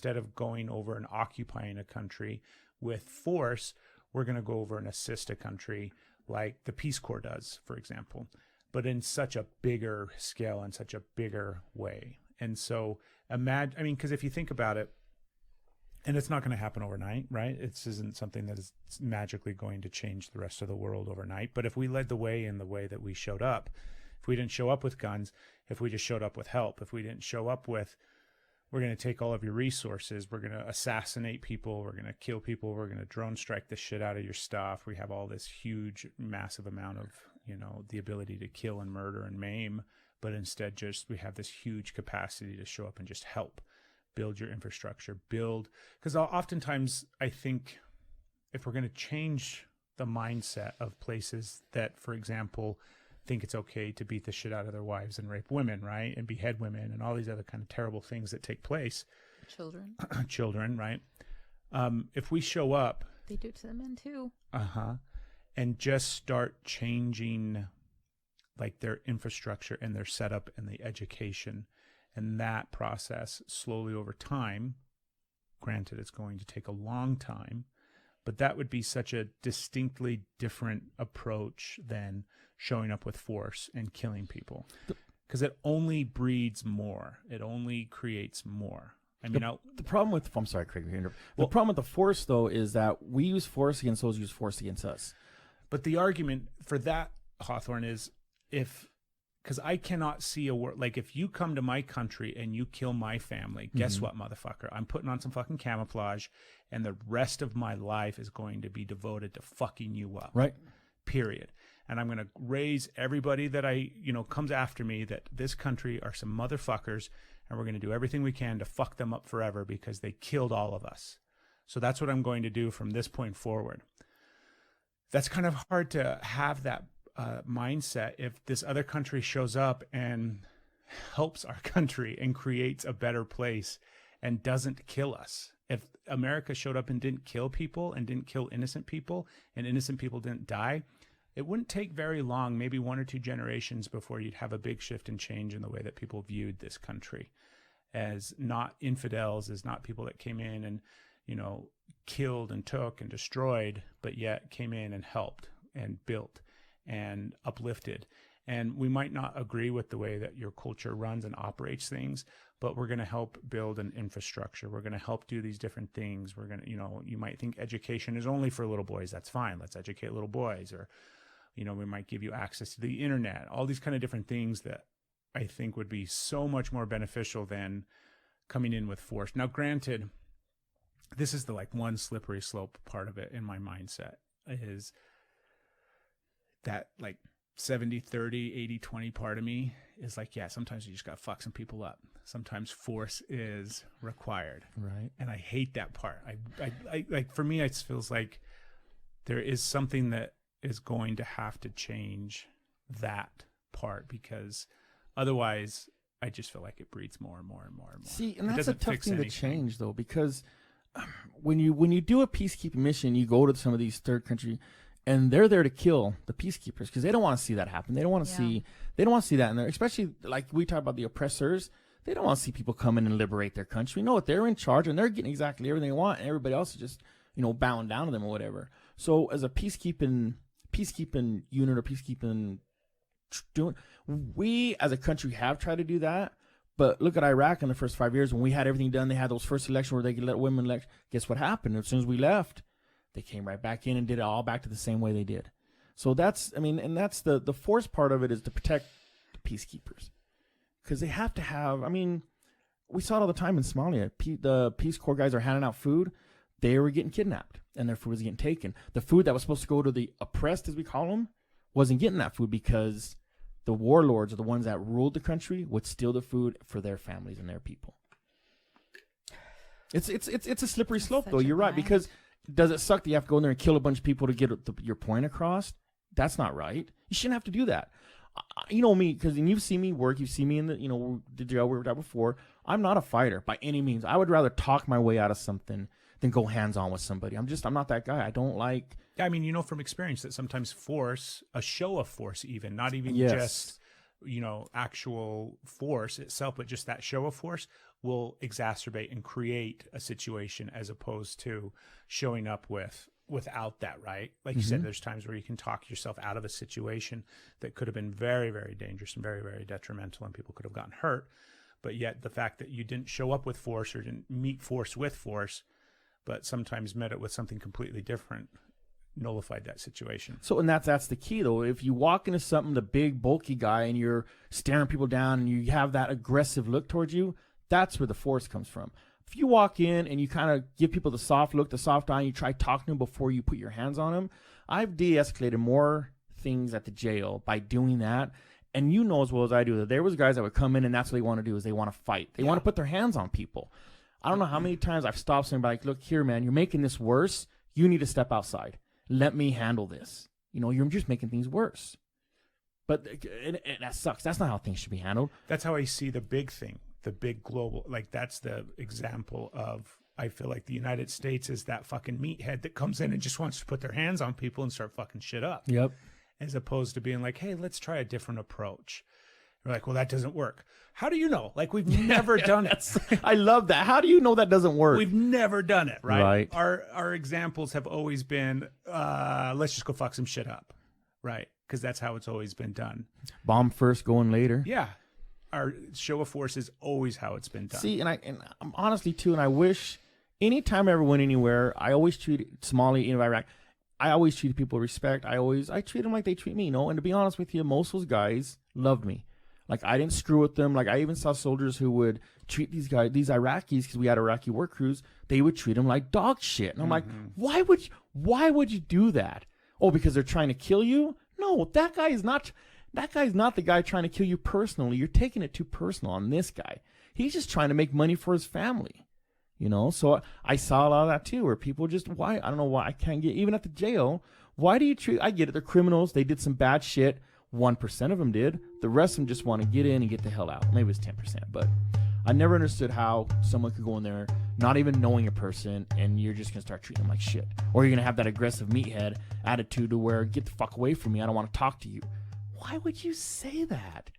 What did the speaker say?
instead of going over and occupying a country with force, we're going to go over and assist a country like the Peace Corps does, for example, but in such a bigger scale and such a bigger way. And so imagine, I mean, because if you think about it, and it's not going to happen overnight, right? This isn't something that is magically going to change the rest of the world overnight. But if we led the way in the way that we showed up, if we didn't show up with guns, if we just showed up with help, if we didn't show up with, we're going to take all of your resources, we're going to assassinate people, we're going to kill people, we're going to drone strike the shit out of your stuff. We have all this huge, massive amount of, you know, the ability to kill and murder and maim, but instead just we have this huge capacity to show up and just help. Build your infrastructure, because oftentimes I think if we're going to change the mindset of places that, for example, think it's okay to beat the shit out of their wives and rape women, right? And behead women and all these other kind of terrible things that take place. Children, right? If we show up. They do it to the men too. And just start changing like their infrastructure and their setup and the education. And that process slowly over time, granted it's going to take a long time, but that would be such a distinctly different approach than showing up with force and killing people. Because it only breeds more. It only creates more. I mean, the problem with, I'm sorry, Craig. The problem with the force, though, is that we use force against those who use force against us. But the argument for that, Hawthorne, is because I cannot see a word, like if you come to my country and you kill my family, guess what, motherfucker? I'm putting on some fucking camouflage and the rest of my life is going to be devoted to fucking you up. Right. Period. And I'm going to raise everybody that comes after me that this country are some motherfuckers and we're going to do everything we can to fuck them up forever because they killed all of us. So that's what I'm going to do from this point forward. That's kind of hard to have that mindset if this other country shows up and helps our country and creates a better place and doesn't kill us. If America showed up and didn't kill people and didn't kill innocent people and innocent people didn't die, it wouldn't take very long, maybe 1 or 2 generations before you'd have a big shift and change in the way that people viewed this country as not infidels, as not people that came in and, killed and took and destroyed, but yet came in and helped and built and uplifted. And we might not agree with the way that your culture runs and operates things, but we're going to help build an infrastructure. We're going to help do these different things. We're going to, you might think education is only for little boys. That's fine. Let's educate little boys. Or, we might give you access to the internet, all these kind of different things that I think would be so much more beneficial than coming in with force. Now, granted, this is the one slippery slope part of it in my mindset is that 70-30, 80-20 part of me is yeah, sometimes you just got to fuck some people up. Sometimes force is required. Right. And I hate that part. I for me, it feels like there is something that is going to have to change that part because otherwise I just feel like it breeds more and more and more and more. See, and that's a tough thing to change though, because when you do a peacekeeping mission, you go to some of these third country and they're there to kill the peacekeepers because they don't want to see that happen. They don't want to see that in there, especially like we talk about the oppressors. They don't want to see people come in and liberate their country. No, they're in charge and they're getting exactly everything they want, and everybody else is just bowing down to them or whatever. So as a peacekeeping unit or peacekeeping doing, we as a country have tried to do that. But look at Iraq in the first 5 years when we had everything done. They had those first elections where they could let women elect. Guess what happened? As soon as we left, they came right back in and did it all back to the same way they did. So that's the force part of it is to protect the peacekeepers. Because they have to have, we saw it all the time in Somalia. The Peace Corps guys are handing out food. They were getting kidnapped and their food was getting taken. The food that was supposed to go to the oppressed, as we call them, wasn't getting that food because the warlords are the ones that ruled the country would steal the food for their families and their people. It's a slippery slope, though. You're right, because does it suck that you have to go in there and kill a bunch of people to get your point across? That's not right. You shouldn't have to do that. You know me, because you've seen me work. You've seen me in the jail we were at before. I'm not a fighter by any means. I would rather talk my way out of something than go hands-on with somebody. I'm not that guy. I don't like... from experience that sometimes force, a show of force even, not even just actual force itself, but just that show of force will exacerbate and create a situation, as opposed to showing up without that, right? Like you said, there's times where you can talk yourself out of a situation that could have been very, very dangerous and very, very detrimental, and people could have gotten hurt. But yet the fact that you didn't show up with force, or didn't meet force with force, but sometimes met it with something completely different, nullified that situation. So, and that's the key, though. If you walk into something, the big, bulky guy, and you're staring people down and you have that aggressive look towards you, that's where the force comes from. If you walk in and you kind of give people the soft look, the soft eye, and you try talking to them before you put your hands on them, I've de-escalated more things at the jail by doing that. And you know as well as I do that there was guys that would come in and that's what they want to do, is they want to fight. They want to put their hands on people. I don't know how many times I've stopped somebody like, look here, man, you're making this worse. You need to step outside. Let me handle this. You're just making things worse. But and that sucks. That's not how things should be handled. That's how I see the big thing, the big global, like that's the example of, I feel like the United States is that fucking meathead that comes in and just wants to put their hands on people and start fucking shit up. Yep. As opposed to being like, hey, let's try a different approach. We're like, well, that doesn't work. How do you know? Like, we've never done it. I love that. How do you know that doesn't work? We've never done it, right? Right. Our examples have always been, let's just go fuck some shit up, right? Because that's how it's always been done. Bomb first, going later. Yeah. Our show of force is always how it's been done. See, and I'm honestly, too, and I wish anytime I ever went anywhere, I always treated Somalia, Iraq, I always treated people with respect. I treat them like they treat me, And to be honest with you, most of those guys loved me. Like, I didn't screw with them. Like, I even saw soldiers who would treat these Iraqis, because we had Iraqi work crews, they would treat them like dog shit. And I'm like, why would you do that? Oh, because they're trying to kill you? No, that guy is not the guy trying to kill you personally. You're taking it too personal on this guy. He's just trying to make money for his family. So I saw a lot of that too, where people just, I don't know why I can't get, even at the jail, why do you treat, I get it, they're criminals, they did some bad shit, 1% of them did, the rest of them just want to get in and get the hell out. Maybe it's 10%, but I never understood how someone could go in there not even knowing a person and you're just going to start treating them like shit. Or you're going to have that aggressive meathead attitude to where, get the fuck away from me, I don't want to talk to you. Why would you say that?